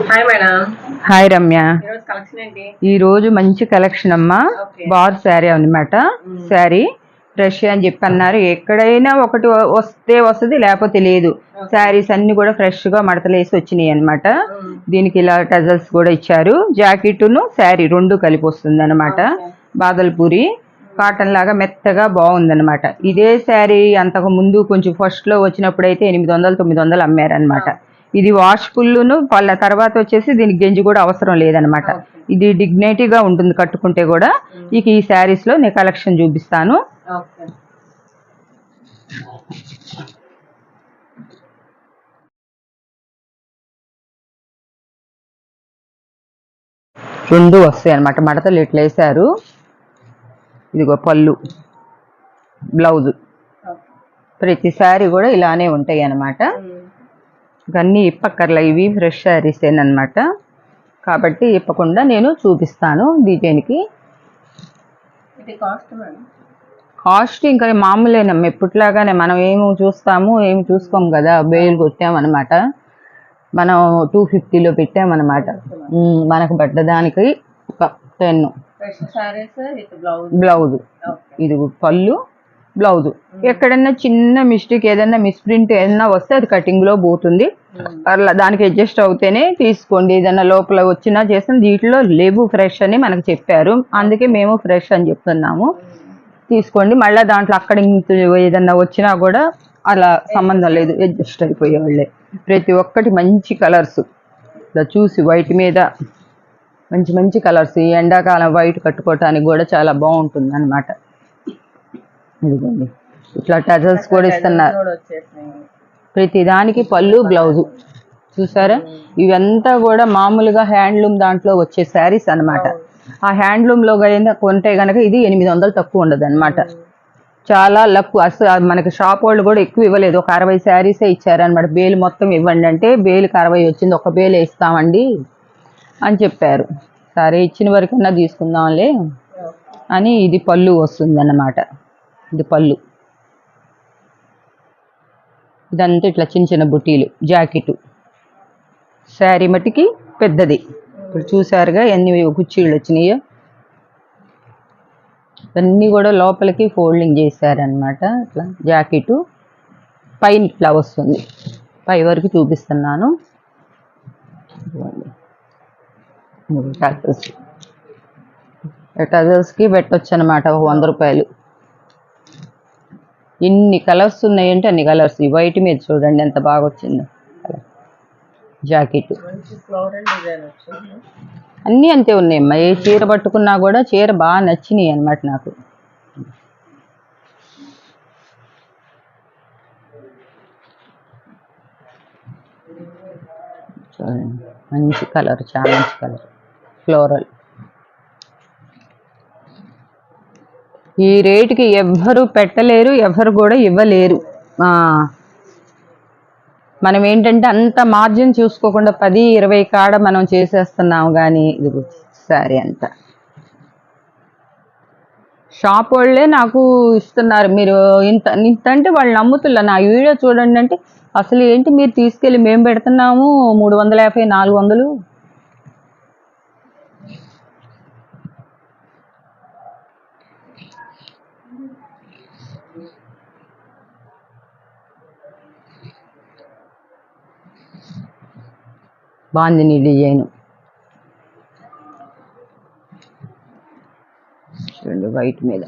Hi madam. Hi Ramya. ఈరోజు collection ఏంటి? ఈ రోజు మంచి కలెక్షన్ అమ్మా. బార్ శారీ అనమాట. శారీ ఫ్రెష్ అని చెప్పి అన్నారు. ఎక్కడైనా ఒకటి వస్తే వస్తుంది, లేకపోతే లేదు. శారీస్ అన్ని కూడా ఫ్రెష్ గా మడతలేసి వచ్చినాయి అనమాట. దీనికి ఇలా టజల్స్ కూడా ఇచ్చారు. జాకెట్ను శారీ రెండు కలిపి వస్తుంది అనమాట. బాదల్పూరి కాటన్ లాగా మెత్తగా బాగుందనమాట. ఇదే శారీ అంతకు ముందు కొంచెం ఫస్ట్ లో వచ్చినప్పుడు అయితే 800 900 అమ్మారనమాట. ఇది వాష్ఫుల్ను వాళ్ళ తర్వాత వచ్చేసి దీనికి గెంజి కూడా అవసరం లేదనమాట. ఇది డిగ్నిటీగా ఉంటుంది కట్టుకుంటే కూడా. ఇక ఈ శారీస్ లో నేను కలెక్షన్ చూపిస్తాను. రెండు వస్తాయి అనమాట. మడతలు ఇట్లా వేసారు. ఇదిగో పళ్ళు, బ్లౌజు. ప్రతి శారీ కూడా ఇలానే ఉంటాయి అన్నమాట. ఇవన్నీ ఇప్పక్కర్లా, ఇవి ఫ్రెష్ శారీసేనమాట. కాబట్టి ఇప్పకుండా నేను చూపిస్తాను డిజైన్కి. కాస్ట్ ఇంకా మామూలేనమ్మా, ఎప్పట్లాగానే. మనం ఏమి చూస్తాము ఏమి చూసుకోము కదా. బేలు కొట్టామన్నమాట. మనం 250లో పెట్టామన్నమాట. మనకు పడ్డదానికి ఒక 10. బ్లౌజు, ఇది పళ్ళు, బ్లౌజు. ఎక్కడన్నా చిన్న మిస్టేక్, ఏదన్నా మిస్ప్రింట్ ఏదన్నా వస్తే అది కటింగ్లో పోతుంది. అట్లా దానికి అడ్జస్ట్ అవుతేనే తీసుకోండి. ఏదన్నా లోపల వచ్చినా చేసిన దీంట్లో లేవు ఫ్రెష్ అని మనకు చెప్పారు. అందుకే మేము ఫ్రెష్ అని చెప్తున్నాము. తీసుకోండి. మళ్ళీ దాంట్లో అక్కడ ఏదన్నా వచ్చినా కూడా అలా సంబంధం లేదు, అడ్జస్ట్ అయిపోయేవాళ్ళే. ప్రతి ఒక్కటి మంచి కలర్స్ చూసి, వైట్ మీద మంచి మంచి కలర్స్. ఈ ఎండాకాలం వైట్ కట్టుకోవటానికి కూడా చాలా బాగుంటుంది అనమాట. ఇదిగోండి, ఇట్లా టజల్స్ కూడా ఇస్తున్నారు. ప్రతి దానికి పళ్ళు, బ్లౌజు. చూసారా? ఇవంతా కూడా మామూలుగా హ్యాండ్లూమ్ దాంట్లో వచ్చే శారీస్ అనమాట. ఆ హ్యాండ్లూమ్లో కొంటే కనుక ఇది 800 తక్కువ ఉండదు అనమాట. చాలా లక్. అసలు మనకి షాప్ వాళ్ళు కూడా ఎక్కువ ఇవ్వలేదు. ఒక 60 శారీసే ఇచ్చారనమాట. బేలు మొత్తం ఇవ్వండి అంటే బేలుకి 60 వచ్చింది. ఒక బేలు ఇస్తామండి అని చెప్పారు. సరే, ఇచ్చిన వరకన్నా తీసుకుందాంలే అని. ఇది పళ్ళు వస్తుంది అన్నమాట. ఇది పళ్ళు. ఇదంతా ఇట్లా చిన్న చిన్న బుటీలు. జాకెట్ శారీ మట్టికి పెద్దది. ఇప్పుడు చూసారుగా ఎన్ని కుర్చీలు వచ్చినాయో. ఇవన్నీ కూడా లోపలికి ఫోల్డింగ్ చేశారనమాట. ఇట్లా జాకెట్ పైన ఇట్లా వస్తుంది. పై వరకు చూపిస్తున్నాను. టజల్స్కి పెట్టొచ్చు అనమాట. 100 రూపాయలు. ఎన్ని కలర్స్ ఉన్నాయంటే అన్ని కలర్స్. ఈ వైట్ మీద చూడండి ఎంత బాగా వచ్చిందో కలర్. జాకెట్ అన్నీ అంతే ఉన్నాయమ్మా. ఏ చీర పట్టుకున్నా కూడా చీర బాగా నచ్చినాయి అనమాట నాకు. చూడండి, మంచి కలర్, చాలా మంచి కలర్, ఫ్లోరల్. ఈ రేటుకి ఎవ్వరు పెట్టలేరు, ఎవరు కూడా ఇవ్వలేరు. మనం ఏంటంటే అంత మార్జిన్ చూసుకోకుండా 10 20 కాడ మనం చేసేస్తున్నాము. కానీ ఇది సారీ అంత షాప్ వాళ్ళే నాకు ఇస్తున్నారు. మీరు ఇంత ఇంత అంటే వాళ్ళు నమ్ముతున్నా. నా వీడియో చూడండి అంటే అసలు ఏంటి మీరు తీసుకెళ్ళి మేము పెడుతున్నాము 350 400. బాందిని డిజైన్ చూడండి, వైట్ మీద.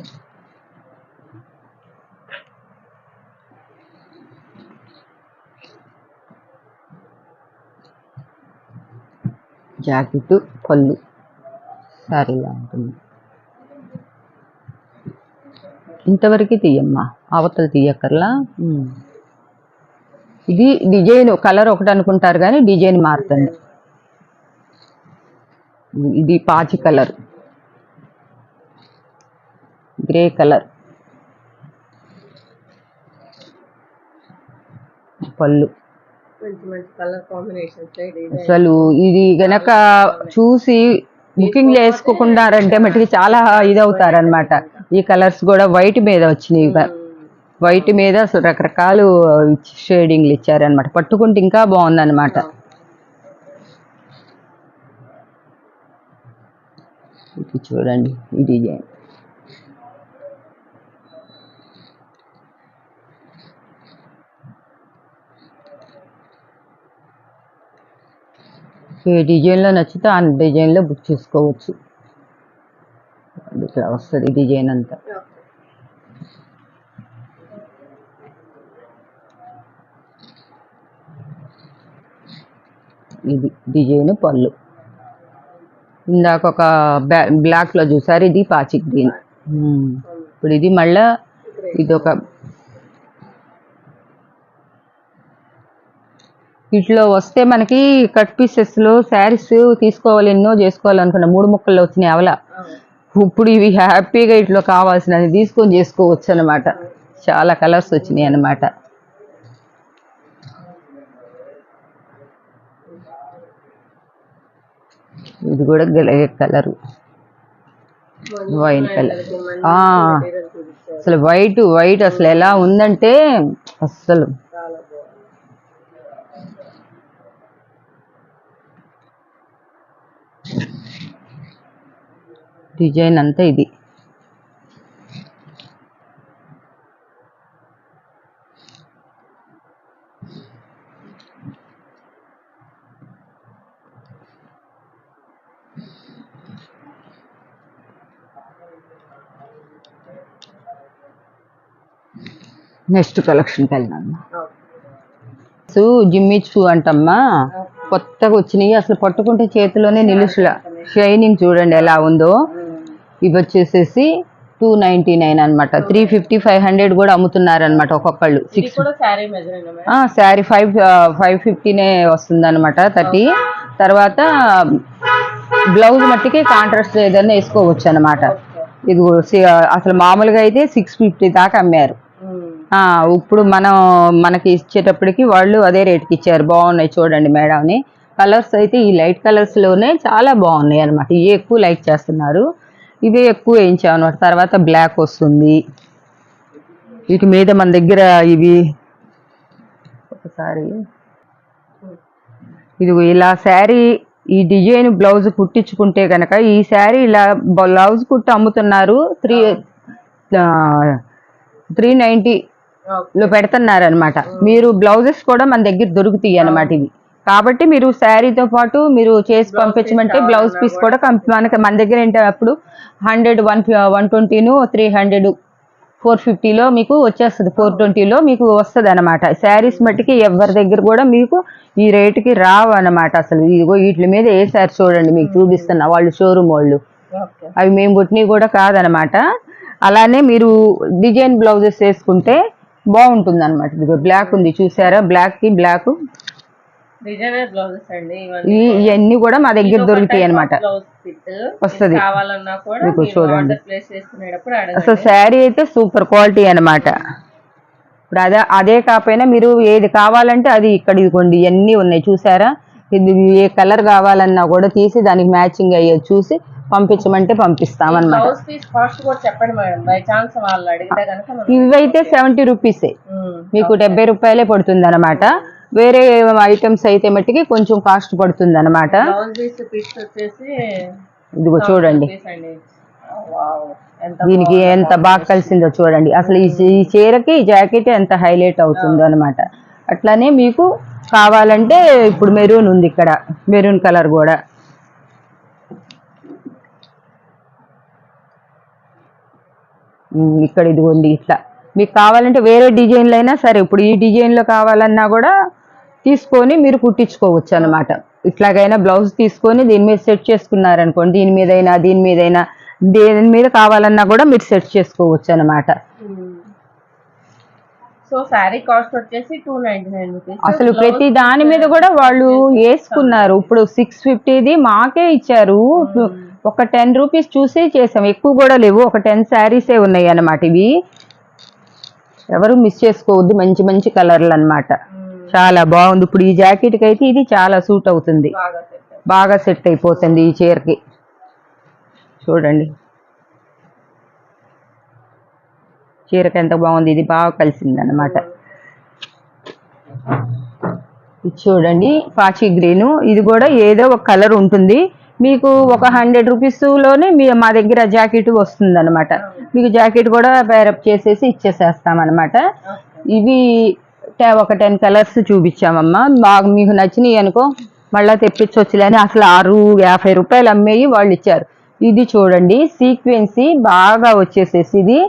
జాకెట్, పళ్ళు, సారీలా ఉంటుంది. ఇంతవరకు తీయమ్మా, అవతల తీయక్కర్లా. ఇది డిజైన్ కలర్ ఒకటి అనుకుంటారు కానీ డిజైన్ మారుతుంది. ఇది పాచి కలర్, గ్రే కలర్, పళ్ళు. అసలు ఇది గనక చూసి బుకింగ్ వేసుకోకుండారంటే మటుకి చాలా ఇదవుతారనమాట. ఈ కలర్స్ కూడా వైట్ మీద వచ్చినాయి. వైట్ మీద అసలు రకరకాలు షేడింగ్లు ఇచ్చారనమాట. పట్టుకుంటే ఇంకా బాగుందన్నమాట. ఇది చూడండి ఈ డిజైన్. ఏ డిజైన్లో నచ్చితే ఆ డిజైన్లో బుక్ చేసుకోవచ్చు. ఇట్లా వస్తుంది డిజైన్ అంతా. ఇది డిజైన్ పళ్ళు. ఇందాక ఒక బ్లాక్లో చూసారు, ఇది పాచి గ్రీన్. ఇప్పుడు ఇది మళ్ళా ఇది ఒక ఇట్లో వస్తే మనకి కట్ పీసెస్లో శారీస్ తీసుకోవాలి, ఎన్నో చేసుకోవాలనుకున్న 3 ముక్కల్లో వచ్చినాయి అవలా. ఇప్పుడు ఇవి హ్యాపీగా ఇట్లో కావాల్సినది తీసుకొని చేసుకోవచ్చు అనమాట. చాలా కలర్స్ వచ్చినాయి అన్నమాట. ఇది కూడా కలరు వైన్ కలర్. అసలు వైట్ అసలు ఎలా ఉందంటే అస్సలు డిజైన్ అంతా ఇది. నెక్స్ట్ కలెక్షన్కి వెళ్దాం. జిమ్మిచు అంటమ్మా, కొత్తగా వచ్చినాయి. అసలు పట్టుకుంటే చేతిలోనే నిలుసులా. షైనింగ్ చూడండి ఎలా ఉందో. ఇవి వచ్చేసేసి 299 అనమాట. 350, 500 కూడా అమ్ముతున్నారు అనమాట ఒక్కొక్కళ్ళు. శారీ 550నే వస్తుంది అనమాట. 30 తర్వాత బ్లౌజ్ మట్టికి కాంట్రాస్ట్ ఏదైనా వేసుకోవచ్చు అనమాట. ఇది అసలు మామూలుగా అయితే 650 దాకా అమ్మారు. ఇప్పుడు మనకి ఇచ్చేటప్పటికి వాళ్ళు అదే రేట్కి ఇచ్చారు. బాగున్నాయి చూడండి మేడంని. కలర్స్ అయితే ఈ లైట్ కలర్స్లోనే చాలా బాగున్నాయి అనమాట. ఇవి ఎక్కువ లైక్ చేస్తున్నారు, ఇవే ఎక్కువ వేయించాం అనమాట. తర్వాత బ్లాక్ వస్తుంది. వీటి మీద మన దగ్గర ఇవి ఒకసారి ఇది ఇలా శారీ ఈ డిజైన్ బ్లౌజ్ కుట్టించుకుంటే కనుక ఈ శారీ ఇలా బ్లౌజ్ కుట్టి అమ్ముతున్నారు. 390 లో పెడుతున్నారు అనమాట. మీరు బ్లౌజెస్ కూడా మన దగ్గర దొరుకుతాయి అనమాట ఇవి. కాబట్టి మీరు శారీతో పాటు మీరు చేసి పంపించమంటే బ్లౌజ్ పీస్ కూడా మన దగ్గర ఏంటో అప్పుడు 100, 120, 300, 450లో మీకు వచ్చేస్తుంది. 420లో మీకు వస్తుంది అనమాట. శారీస్ మట్టికి ఎవరి దగ్గర కూడా మీకు ఈ రేటుకి రావు అనమాట. అసలు ఇదిగో వీటి మీద ఏ శారీ చూడండి మీకు చూపిస్తున్నా, వాళ్ళు షోరూమ్ వాళ్ళు, అవి మేము కుట్టినవి కూడా కాదనమాట. అలానే మీరు డిజైన్ బ్లౌజెస్ వేసుకుంటే బాగుంటుంది అనమాట. ఇదిగో బ్లాక్ ఉంది చూసారా, బ్లాక్ కి బ్లాక్ ఇవన్నీ కూడా మా దగ్గర దొరుకుతాయి అనమాట. వస్తుంది చూడండి. అసలు శారీ అయితే సూపర్ క్వాలిటీ అనమాట. ఇప్పుడు అదే కాకపోయినా మీరు ఏది కావాలంటే అది ఇక్కడ ఇదిగోండి ఇవన్నీ ఉన్నాయి చూసారా. ఇది ఏ కలర్ కావాలన్నా కూడా తీసి దానికి మ్యాచింగ్ అయ్యేది చూసి పంపించమంటే పంపిస్తాం అనమాట. ఇవైతే 70 రూపీసే, మీకు 70 రూపాయలే పడుతుంది అనమాట. వేరే ఐటమ్స్ అయితే మట్టికి కొంచెం కాస్ట్ పడుతుంది అనమాట. ఇదిగో చూడండి దీనికి ఎంత బాగా కలిసిందో చూడండి. అసలు ఈ చీరకి జాకెట్ ఎంత హైలైట్ అవుతుందో అనమాట. అట్లానే మీకు కావాలంటే ఇప్పుడు మెరూన్ ఉంది, ఇక్కడ మెరూన్ కలర్ కూడా ఇక్కడ ఇదిగోండి. ఇట్లా మీకు కావాలంటే వేరే డిజైన్లు అయినా సరే, ఇప్పుడు ఈ డిజైన్లో కావాలన్నా కూడా తీసుకొని మీరు కుట్టించుకోవచ్చు అనమాట. ఇట్లాగైనా బ్లౌజ్ తీసుకొని దీని మీద సెట్ చేసుకున్నారనుకోండి, దీని మీదైనా దేని మీద కావాలన్నా కూడా మీరు సెట్ చేసుకోవచ్చు అనమాట. సో శారీ కాస్ట్ వచ్చేసి 299 రూపీస్. అసలు ప్రతి దాని మీద కూడా వాళ్ళు వేసుకున్నారు. ఇప్పుడు 650ది మాకే ఇచ్చారు. ఒక 10 రూపీస్ చూసి చేసాం, ఎక్కువ కూడా లేవు. ఒక 10 శారీసే ఉన్నాయి అన్నమాట. ఇవి ఎవరు మిస్ చేసుకోవద్దు, మంచి మంచి కలర్లు అన్నమాట. చాలా బాగుంది. ఇప్పుడు ఈ జాకెట్కి అయితే ఇది చాలా సూట్ అవుతుంది, బాగా సెట్ అయిపోతుంది ఈ చీరకి. చూడండి చీరకి ఎంత బాగుంది, ఇది బాగా కలిసింది అన్నమాట. ఇది చూడండి పాచి గ్రీను, ఇది కూడా ఏదో ఒక కలర్ ఉంటుంది. మీకు ఒక 100 రూపీస్లోనే మా దగ్గర జాకెట్ వస్తుంది అనమాట. మీకు జాకెట్ కూడా పేరప్ చేసేసి ఇచ్చేసేస్తాం అనమాట. ఇవి ఒక 10 కలర్స్ చూపించామమ్మా. బాగా మీకు నచ్చినాయి అనుకో మళ్ళీ తెప్పించవచ్చులే అని అసలు 50 రూపాయలు అమ్మేవి వాళ్ళు ఇచ్చారు. ఇది చూడండి సీక్వెన్సీ బాగా వచ్చేసేసి ఇది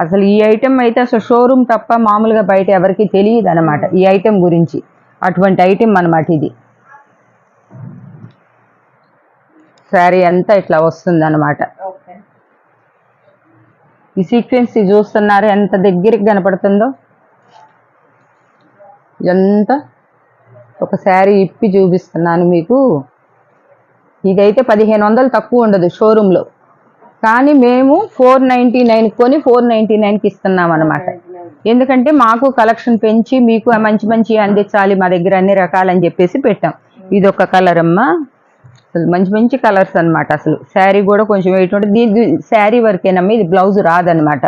అసలు ఈ ఐటెం అయితే అసలు షోరూమ్ తప్ప మామూలుగా బయట ఎవరికి తెలియదు అనమాట ఈ ఐటెం గురించి. అటువంటి ఐటెం అనమాట ఇది. శారీ అంతా ఇట్లా వస్తుంది అనమాట. ఈ సీక్వెన్సీ చూస్తున్నారు ఎంత దగ్గరికి కనపడుతుందో. ఎంత ఒక శారీ ఇప్పి చూపిస్తున్నాను మీకు. ఇదైతే 1500 తక్కువ ఉండదు షోరూంలో, కానీ మేము 499 కొని 499కి ఇస్తున్నాం అనమాట. ఎందుకంటే మాకు కలెక్షన్ పెంచి మీకు మంచి మంచి అందించాలి మా దగ్గర అన్ని రకాలని చెప్పేసి పెట్టాం. ఇది ఒక కలర్ అమ్మా, అసలు మంచి మంచి కలర్స్ అనమాట. అసలు శారీ కూడా కొంచెం వెయిట్ ఉంటుంది. దీని శారీ వరకేనమ్మా, ఇది బ్లౌజ్ రాదనమాట.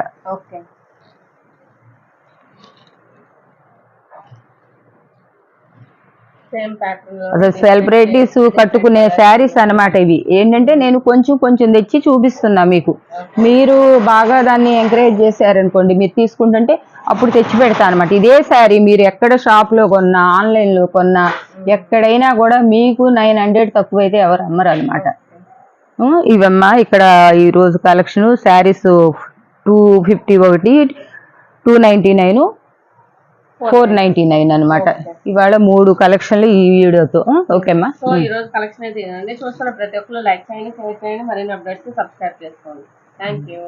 అసలు సెలబ్రిటీస్ కట్టుకునే శారీస్ అనమాట ఇవి. ఏంటంటే నేను కొంచెం కొంచెం తెచ్చి చూపిస్తున్నా మీకు. మీరు బాగా దాన్ని ఎంకరేజ్ చేశారనుకోండి, మీరు తీసుకుంటుంటే అప్పుడు తెచ్చి పెడతా అనమాట. ఇదే శారీ మీరు ఎక్కడ షాప్లో కొన్నా ఆన్లైన్లో కొన్నా ఎక్కడైనా కూడా మీకు 900 తక్కువైతే ఎవరు అమ్మరు అనమాట. ఇవమ్మా ఇక్కడ ఈరోజు కలెక్షన్ శారీస్ 250 ఒకటి, 299, 499 అనమాట. ఇవాళ 3 కలెక్షన్లు ఈ వీడియోతో. ఓకేమ్మా. సో ఈ రోజు కలెక్షన్ అయితే ఇదండి. చూస్తున్న ప్రతి ఒక్కరు లైక్ చేయండి, షేర్ చేయండి, మరిన్ని అప్డేట్స్ సబ్స్క్రైబ్ చేసుకోండి. Thank you.